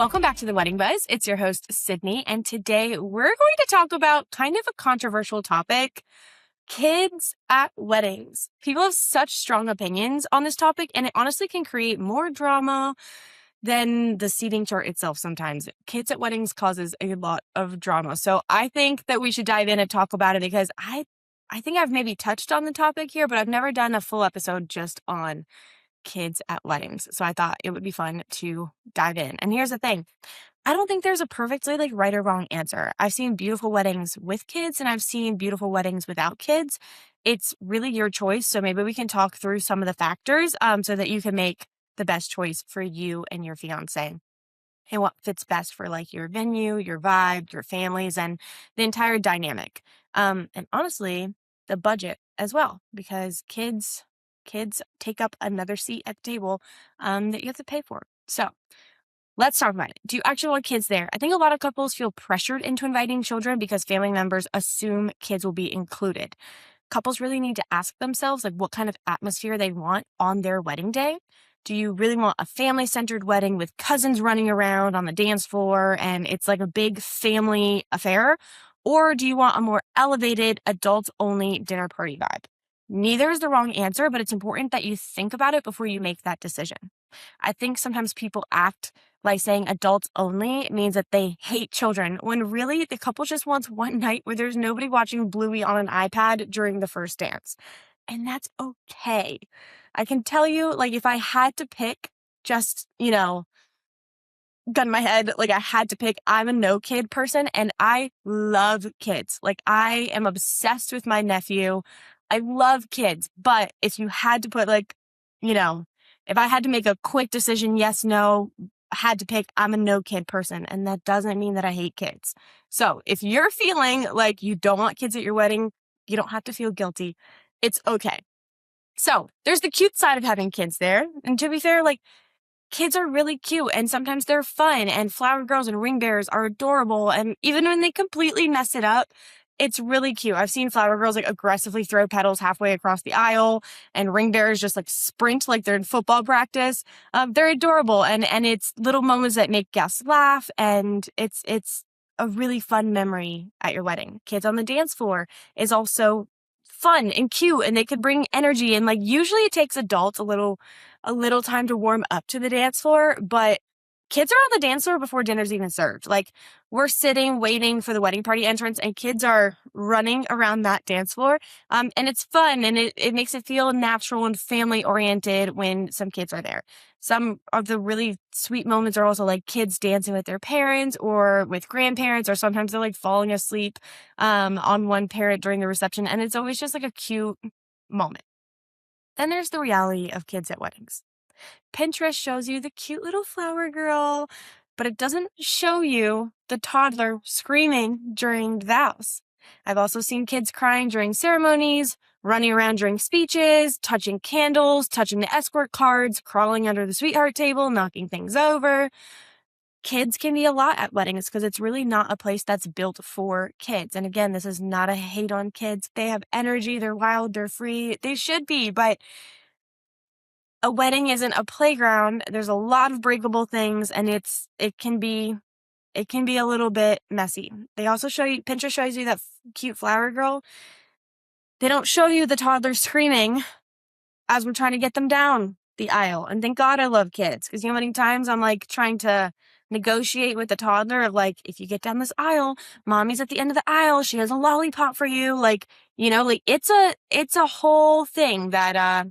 Welcome back to the Wedding Buzz. It's your host, Sydney, and today we're going to talk about kind of a controversial topic, kids at weddings. People have such strong opinions on this topic, and it honestly can create more drama than the seating chart itself sometimes. Kids at weddings causes a lot of drama. So I think that we should dive in and talk about it because I think I've maybe touched on the topic here, but I've never done a full episode just on kids at weddings. So I thought it would be fun to dive in. And here's the thing. I don't think there's a perfectly right or wrong answer. I've seen beautiful weddings with kids and I've seen beautiful weddings without kids. It's really your choice. So maybe we can talk through some of the factors so that you can make the best choice for you and your fiance and what fits best for your venue, your vibe, your families, and the entire dynamic. And honestly, the budget as well, because kids take up another seat at the table that you have to pay for. So let's talk about it. Do you actually want kids there? I think a lot of couples feel pressured into inviting children because family members assume kids will be included. Couples really need to ask themselves what kind of atmosphere they want on their wedding day. Do you really want a family-centered wedding with cousins running around on the dance floor and it's like a big family affair? Or do you want a more elevated, adults-only dinner party vibe? Neither is the wrong answer, but it's important that you think about it before you make that decision. I think sometimes people act like saying adults only means that they hate children, when really the couple just wants one night where there's nobody watching Bluey on an iPad during the first dance. And that's okay. I can tell you, if I had to pick, just, gun to my head, I had to pick, I'm a no kid person and I love kids. I am obsessed with my nephew. I love kids, but if you had to put if I had to make a quick decision, yes, no, I had to pick, I'm a no kid person. And that doesn't mean that I hate kids. So if you're feeling like you don't want kids at your wedding, you don't have to feel guilty. It's okay. So there's the cute side of having kids there. And to be fair, kids are really cute and sometimes they're fun and flower girls and ring bearers are adorable. And even when they completely mess it up, it's really cute. I've seen flower girls aggressively throw petals halfway across the aisle and ring bearers just sprint like they're in football practice. They're adorable and it's little moments that make guests laugh and it's a really fun memory at your wedding. Kids on the dance floor is also fun and cute and they could bring energy and usually it takes adults a little time to warm up to the dance floor, but kids are on the dance floor before dinner's even served. We're sitting waiting for the wedding party entrance and kids are running around that dance floor. And it's fun and it makes it feel natural and family oriented when some kids are there. Some of the really sweet moments are also kids dancing with their parents or with grandparents, or sometimes they're falling asleep on one parent during the reception. And it's always just a cute moment. Then there's the reality of kids at weddings. Pinterest shows you the cute little flower girl, but it doesn't show you the toddler screaming during the vows. I've also seen kids crying during ceremonies, running around during speeches, touching candles, touching the escort cards, crawling under the sweetheart table, knocking things over. Kids can be a lot at weddings because it's really not a place that's built for kids. And again, this is not a hate on kids. They have energy, they're wild, they're free. They should be, but a wedding isn't a playground. There's a lot of breakable things and it can be a little bit messy. They also show you, Pinterest shows you that cute flower girl. They don't show you the toddler screaming as we're trying to get them down the aisle. And thank God I love kids, because how many times I'm trying to negotiate with the toddler of if you get down this aisle, mommy's at the end of the aisle, she has a lollipop for you. It's a whole thing that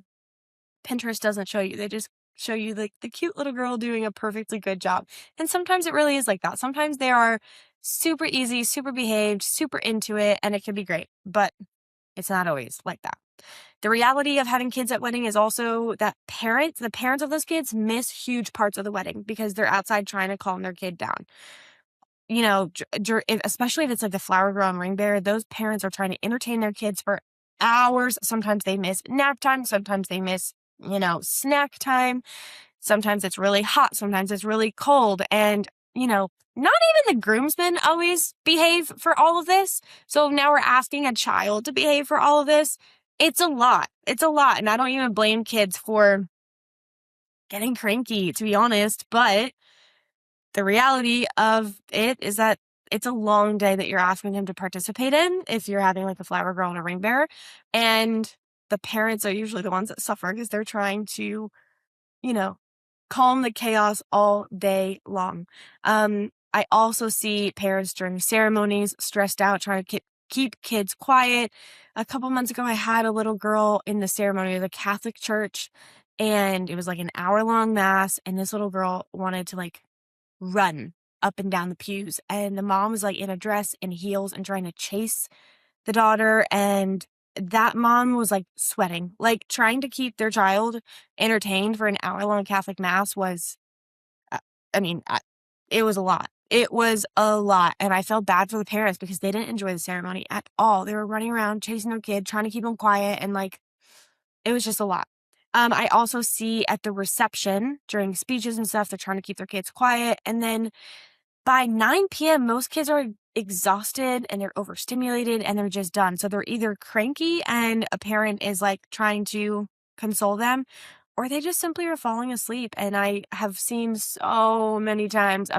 Pinterest doesn't show you. They just show you the cute little girl doing a perfectly good job. And sometimes it really is like that. Sometimes they are super easy, super behaved, super into it, and it can be great, but it's not always like that. The reality of having kids at wedding is also that the parents of those kids miss huge parts of the wedding because they're outside trying to calm their kid down. Especially if it's the flower girl and ring bearer, those parents are trying to entertain their kids for hours. Sometimes they miss nap time. Sometimes they miss, snack time. Sometimes it's really hot. Sometimes it's really cold. And, not even the groomsmen always behave for all of this. So now we're asking a child to behave for all of this. It's a lot. It's a lot. And I don't even blame kids for getting cranky, to be honest. But the reality of it is that it's a long day that you're asking him to participate in if you're having like a flower girl and a ring bearer. And the parents are usually the ones that suffer because they're trying to, you know, calm the chaos all day long. I also see parents during ceremonies stressed out, trying to keep kids quiet. A couple months ago, I had a little girl in the ceremony of the Catholic church, and it was like an hour-long mass, and this little girl wanted to like run up and down the pews, and the mom was like in a dress and heels and trying to chase the daughter, and that mom was like sweating. Like trying to keep their child entertained for an hour-long Catholic mass was, uh, I mean, it was a lot. It was a lot. And I felt bad for the parents because they didn't enjoy the ceremony at all. They were running around chasing their kid, trying to keep them quiet. And like, it was just a lot. I also see at the reception during speeches and stuff, they're trying to keep their kids quiet. And then by 9 p.m., most kids are exhausted and they're overstimulated and they're just done. So they're either cranky and a parent is like trying to console them, or they just simply are falling asleep. And I have seen so many times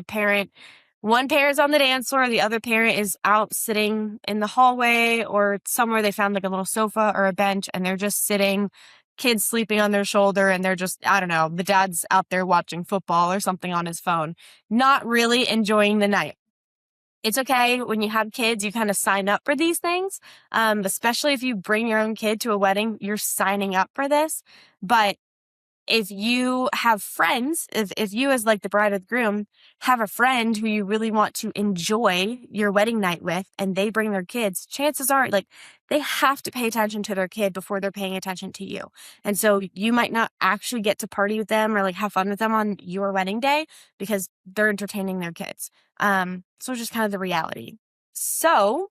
one parent's on the dance floor, the other parent is out sitting in the hallway or somewhere they found like a little sofa or a bench and they're just sitting, kids sleeping on their shoulder, and they're just, I don't know, the dad's out there watching football or something on his phone, not really enjoying the night. It's okay when you have kids, you kind of sign up for these things, especially if you bring your own kid to a wedding, you're signing up for this. But if you have friends, if you as like the bride or the groom have a friend who you really want to enjoy your wedding night with and they bring their kids, chances are like they have to pay attention to their kid before they're paying attention to you. And so you might not actually get to party with them or like have fun with them on your wedding day because they're entertaining their kids. So just kind of the reality. So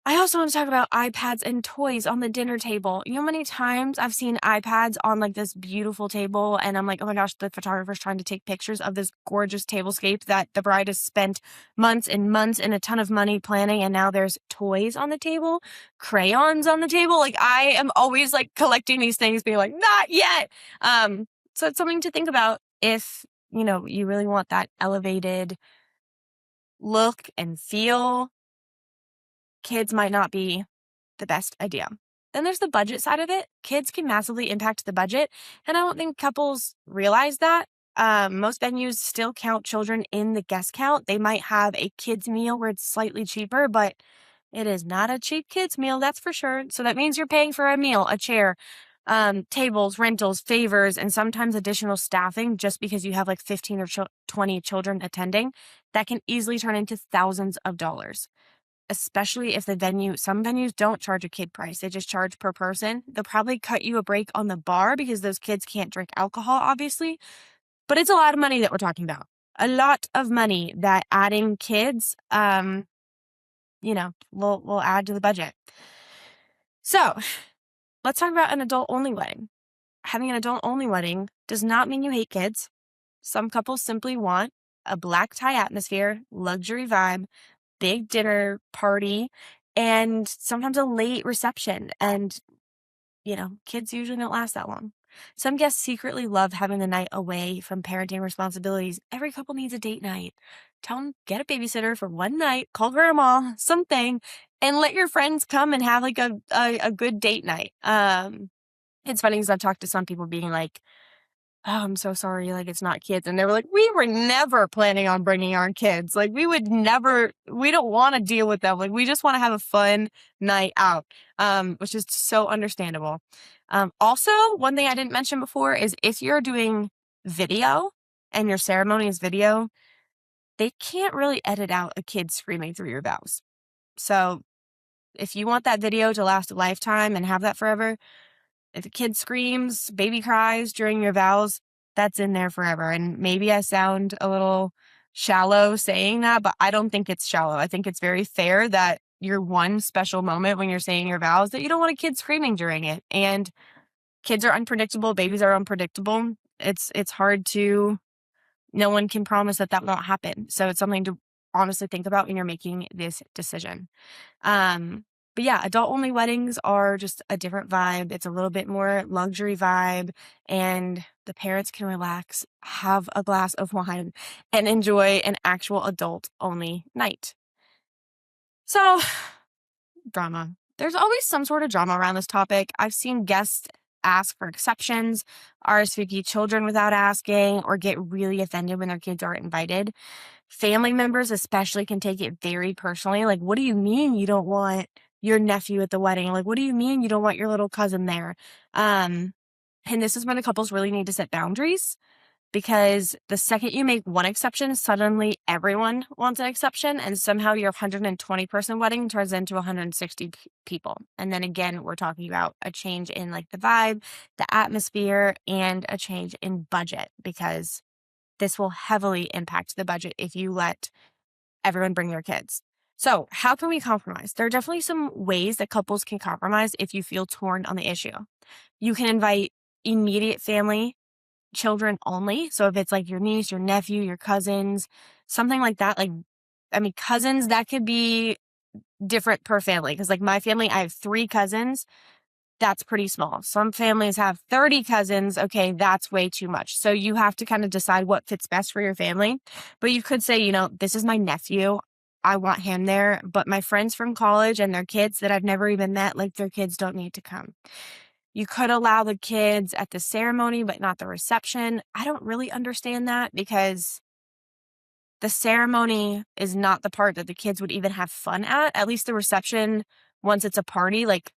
I also want to talk about iPads and toys on the dinner table. You know how many times I've seen iPads on like this beautiful table and I'm like, oh my gosh, the photographer's trying to take pictures of this gorgeous tablescape that the bride has spent months and months and a ton of money planning, and now there's toys on the table, crayons on the table. Like I am always like collecting these things being like, not yet. So it's something to think about if, you really want that elevated look and feel. Kids might not be the best idea. Then there's the budget side of it. Kids can massively impact the budget, and I don't think couples realize that. Most venues still count children in the guest count. They might have a kids meal where it's slightly cheaper, but it is not a cheap kids meal, that's for sure. So that means you're paying for a meal, a chair, tables, rentals, favors, and sometimes additional staffing just because you have like 15 or 20 children attending. That can easily turn into thousands of dollars, especially if some venues don't charge a kid price. They just charge per person. They'll probably cut you a break on the bar because those kids can't drink alcohol, obviously. But it's a lot of money that we're talking about. A lot of money that adding kids, will add to the budget. So let's talk about an adult-only wedding. Having an adult-only wedding does not mean you hate kids. Some couples simply want a black tie atmosphere, luxury vibe, big dinner party, and sometimes a late reception. And, kids usually don't last that long. Some guests secretly love having the night away from parenting responsibilities. Every couple needs a date night. Tell them, get a babysitter for one night, call grandma, something, and let your friends come and have like a good date night. It's funny because I've talked to some people being like, oh, I'm so sorry, like, it's not kids. And they were like, we were never planning on bringing our kids. Like, we don't want to deal with them. Like, we just want to have a fun night out, which is so understandable. Also, one thing I didn't mention before is if you're doing video and your ceremony is video, they can't really edit out a kid screaming through your vows. So if you want that video to last a lifetime and have that forever, if a kid screams, baby cries during your vows, that's in there forever. And maybe I sound a little shallow saying that, but I don't think it's shallow. I think it's very fair that your one special moment when you're saying your vows that you don't want a kid screaming during it. And kids are unpredictable. Babies are unpredictable. It's hard no one can promise that won't happen. So it's something to honestly think about when you're making this decision. But But yeah, adult-only weddings are just a different vibe. It's a little bit more luxury vibe, and the parents can relax, have a glass of wine, and enjoy an actual adult-only night. So, drama. There's always some sort of drama around this topic. I've seen guests ask for exceptions, RSVP children without asking, or get really offended when their kids aren't invited. Family members especially can take it very personally. Like, what do you mean you don't want your nephew at the wedding? Like, what do you mean you don't want your little cousin there? Um, and this is when the couples really need to set boundaries, because the second you make one exception, suddenly everyone wants an exception, and somehow your 120-person wedding turns into 160 people. And then again, we're talking about a change in like the vibe, the atmosphere, and a change in budget, because this will heavily impact the budget if you let everyone bring their kids. So how can we compromise? There are definitely some ways that couples can compromise if you feel torn on the issue. You can invite immediate family, children only. So if it's like your niece, your nephew, your cousins, something like that, like, I mean, cousins, that could be different per family. Because like my family, I have 3 cousins. That's pretty small. Some families have 30 cousins. Okay, that's way too much. So you have to kind of decide what fits best for your family. But you could say, this is my nephew. I want him there. But my friends from college and their kids that I've never even met, like their kids don't need to come. You could allow the kids at the ceremony, but not the reception. I don't really understand that, because the ceremony is not the part that the kids would even have fun at. At least the reception, once it's a party, like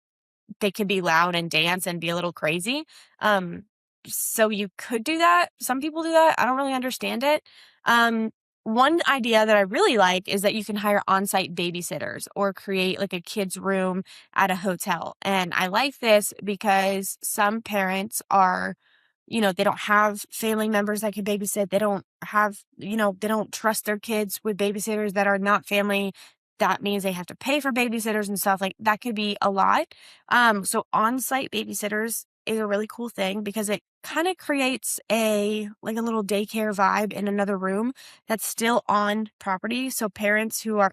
they could be loud and dance and be a little crazy. So you could do that. Some people do that. I don't really understand it. One idea that I really like is that you can hire on-site babysitters or create like a kids room at a hotel. And I like this because some parents are, they don't have family members that can babysit. They don't have, they don't trust their kids with babysitters that are not family. That means they have to pay for babysitters and stuff. Like that could be a lot. So on-site babysitters is a really cool thing, because it kind of creates a little daycare vibe in another room that's still on property. So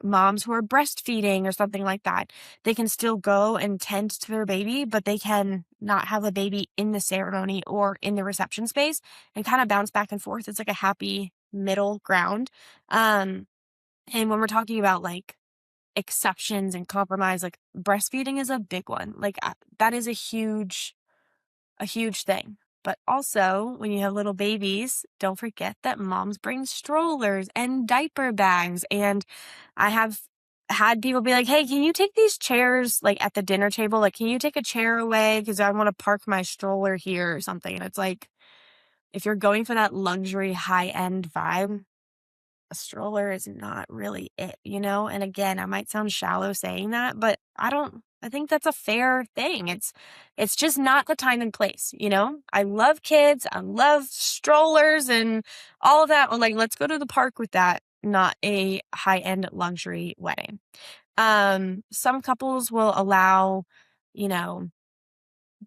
moms who are breastfeeding or something like that, they can still go and tend to their baby, but they can not have a baby in the ceremony or in the reception space, and kind of bounce back and forth. It's like a happy middle ground. And when we're talking about like exceptions and compromise, like breastfeeding is a big one. Like that is a huge thing. But also, when you have little babies, don't forget that moms bring strollers and diaper bags. And I have had people be like, hey, can you take these chairs like at the dinner table? Like, can you take a chair away? Because I want to park my stroller here or something. And it's like, if you're going for that luxury high-end vibe, a stroller is not really it, And again, I might sound shallow saying that, but I think that's a fair thing. It's just not the time and place, I love kids, I love strollers and all of that. Or like, let's go to the park with that, not a high-end luxury wedding. Some couples will allow, you know,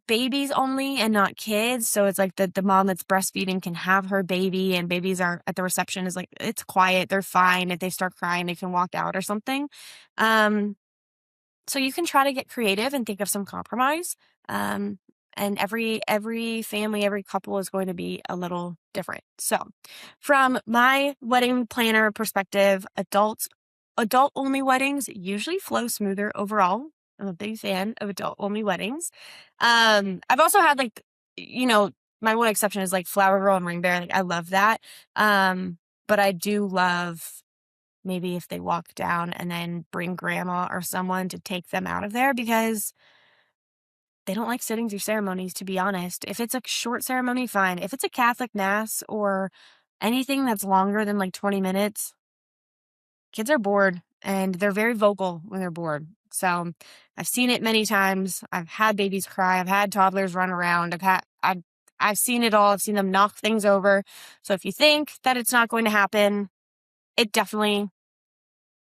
babies only and not kids. So it's like the mom that's breastfeeding can have her baby, and babies are at the reception is like, it's quiet. They're fine. If they start crying, they can walk out or something. So you can try to get creative and think of some compromise. And every family, every couple is going to be a little different. So from my wedding planner perspective, adult only weddings usually flow smoother overall. I'm a big fan of adult only weddings. I've also had my one exception is like Flower Girl and Ring Bearer. Like I love that. But I do love maybe if they walk down and then bring grandma or someone to take them out of there, because they don't like sitting through ceremonies, to be honest. If it's a short ceremony, fine. If it's a Catholic mass or anything that's longer than like 20 minutes, kids are bored and they're very vocal when they're bored. So I've seen it many times. I've had babies cry. I've had toddlers run around. I've seen it all. I've seen them knock things over. So if you think that it's not going to happen, it definitely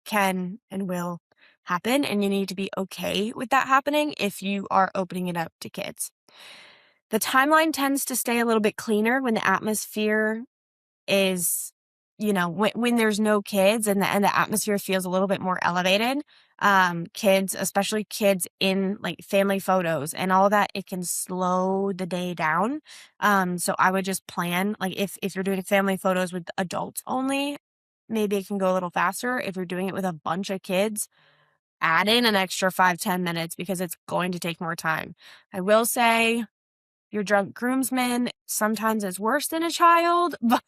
can and will happen. And you need to be okay with that happening if you are opening it up to kids. The timeline tends to stay a little bit cleaner when the atmosphere is, when there's no kids and the atmosphere feels a little bit more elevated. Kids, especially kids in like family photos and all that, it can slow the day down. So I would just plan, like if you're doing family photos with adults only, maybe it can go a little faster. If you're doing it with a bunch of kids, add in an extra 5-10 minutes because it's going to take more time. I will say your drunk groomsman sometimes is worse than a child, but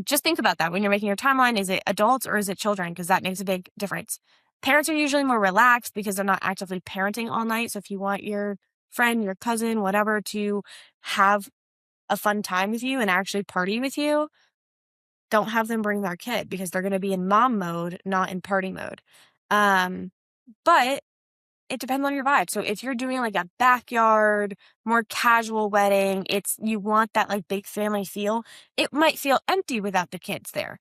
just think about that when you're making your timeline. Is it adults or is it children? Because that makes a big difference. Parents are usually more relaxed because they're not actively parenting all night. So if you want your friend, your cousin, whatever, to have a fun time with you and actually party with you, don't have them bring their kid because they're going to be in mom mode, not in party mode. But it depends on your vibe. So if you're doing like a backyard, more casual wedding, you want that like big family feel. It might feel empty without the kids there.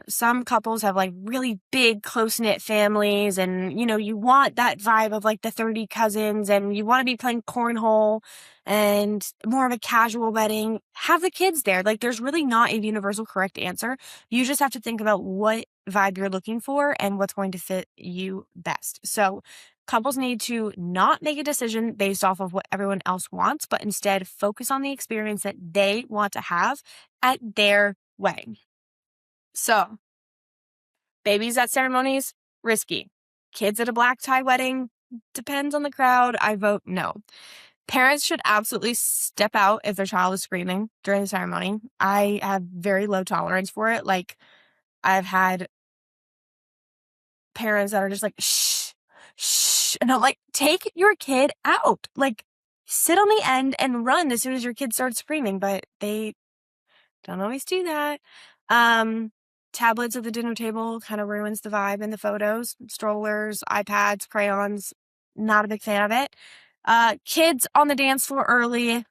Some couples have like really big close-knit families and you want that vibe of like the 30 cousins and you want to be playing cornhole and more of a casual wedding. Have the kids there. Like there's really not a universal correct answer. You just have to think about what vibe you're looking for and what's going to fit you best. So couples need to not make a decision based off of what everyone else wants, but instead focus on the experience that they want to have at their wedding. So, babies at ceremonies, risky. Kids at a black tie wedding, depends on the crowd. I vote no. Parents should absolutely step out if their child is screaming during the ceremony. I have very low tolerance for it. Like, I've had parents that are just like, shh, shh. And I'm like, take your kid out. Like, sit on the end and run as soon as your kid starts screaming. But they don't always do that. Tablets at the dinner table kind of ruins the vibe in the photos. Strollers, iPads, crayons, not a big fan of it. Kids on the dance floor early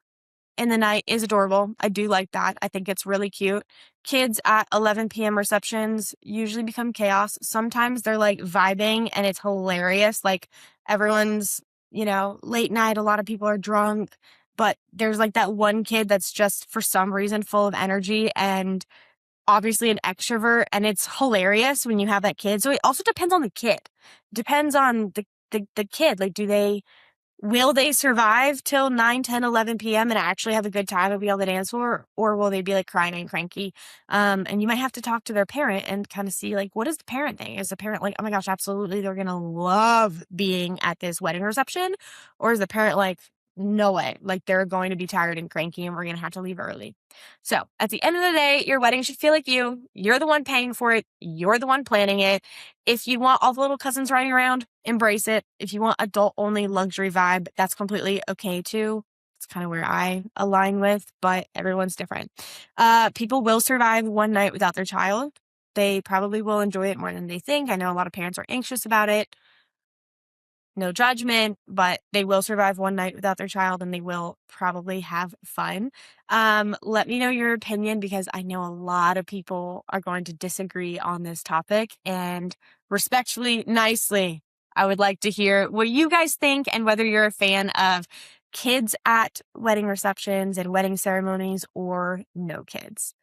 in the night is adorable. I do like that. I think it's really cute. Kids at 11 p.m. receptions usually become chaos. Sometimes they're like vibing and it's hilarious. Like everyone's, late night. A lot of people are drunk, but there's like that one kid that's just for some reason full of energy and obviously an extrovert. And it's hilarious when you have that kid. So it also depends on the kid. Depends on the kid. Like, will they survive till 9, 10, 11 p.m. and actually have a good time and be on the dance floor? Or will they be like crying and cranky? And you might have to talk to their parent and kind of see like, what is the parent thing? Is the parent like, oh my gosh, absolutely, they're going to love being at this wedding reception? Or is the parent like, no way, like they're going to be tired and cranky and we're going to have to leave early? So at the end of the day, your wedding should feel like you. You're the one paying for it. You're the one planning it. If you want all the little cousins riding around, embrace it. If you want adult only luxury vibe, that's completely okay too. It's kind of where I align with, but everyone's different. People will survive one night without their child. They probably will enjoy it more than they think. I know a lot of parents are anxious about it. No judgment, but they will survive one night without their child and they will probably have fun. Let me know your opinion because I know a lot of people are going to disagree on this topic, and respectfully, nicely, I would like to hear what you guys think and whether you're a fan of kids at wedding receptions and wedding ceremonies or no kids.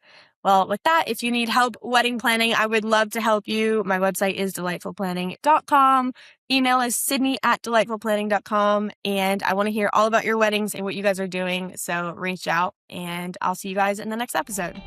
Well, with that, if you need help wedding planning, I would love to help you. My website is delightfulplanning.com. Email is sydney@delightfulplanning.com. And I want to hear all about your weddings and what you guys are doing. So reach out and I'll see you guys in the next episode.